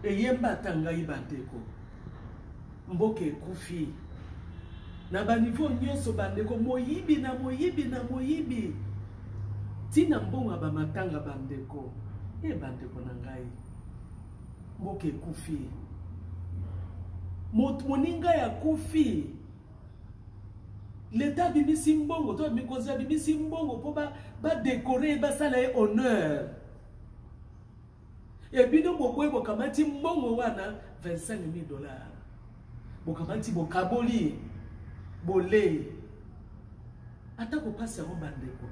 Yemba tanga ibandeko. Mboke kufi. Na ba niveau nyonso bandeko moyibi na moyibi. Tina mbonga ba matanga bandeko. Bandeko na ngai. Mboke kufi. Moninga ya kufi. L'état bibisi mbongo, toi mikoza bibisi mbongo pour ba décorer ba sala honneur. Et bino bokwe bokamati mbongo wana $25,000. Bokamati bokaboli bolé. Ata ko passe en bandeko.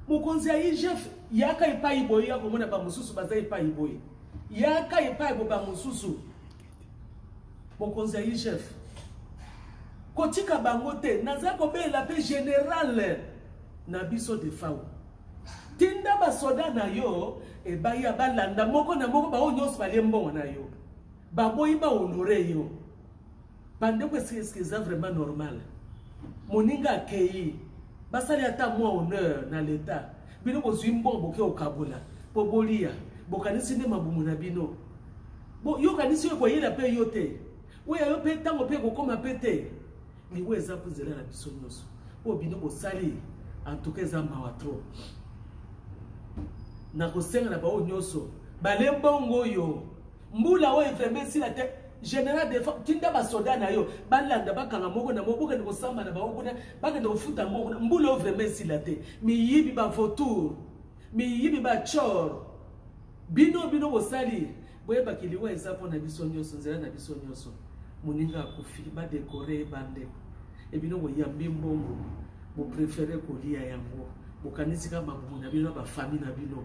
Mokonzi ya Jeff yaka epai boye ya komona ba mususu baza epai boye. Yaka epai bo ba mususu. Mokonzi ya Jeff kotika bangote naza ko be la paix générale na biso de fao. Tinda ba soda na yo e ba ya balanda moko na moko ba onyoso ba lembongo na yo. Ba boyi ba honorer yo. Bande ko est-ce que c'est vraiment normal? Moninga kei basali ata moi honneur na l'état. Bino ko zwimbo boke okabula. Po bolia bokanisi nde mabumu na bino. Bo yo kanisi ko yela pe yote. We yo pe tango pe ko koma pete. Ni weza kuzela na biso nyoso. O bino ko sali en tout cas za mawatro. Na ko senga na ba o nyoso. Balembongo yo. Mbula o efreme si la te général de tinda ba soda na yo. Balanda bakanga moko na moko ko samba na ba o kuna bakende ko futa moko. Mbula o efreme si la te. Mi yibi ba votour. Mi yibi ba chor. Bino ko sali. Boye bakili weza po na biso nyoso nzela na biso nyoso. Moninga kufi ba décorer bande et bino bo yambi mbongo bo préférer kolia yango bo kanisi ka mabumu na bino ba famille na bino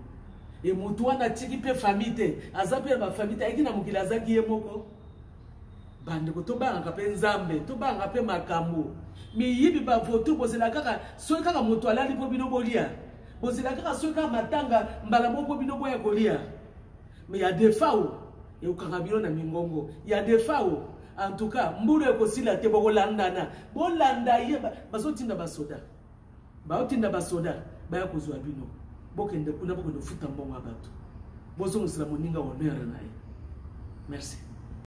et mutu wana tiki pe famille te azape ba famille te ikina mukila azaki yemoko bande ko to banga pe nzambe to banga pe makambo mi yibi ba votu bozela kaka so kaka mutu alali po bino bolia bozela kaka so kaka matanga mbala moko bino boya kolia mais ya defao et ukanga bino na mingongo ya defao. En tout cas, mbure ko sila te boko landana. Bo landa ye bazotinda basoda. Baotinda basoda baya kozwa bino. Bokende kuna boko no futa mbongo abatu. Bozo musala moninga honneur na ye. Merci.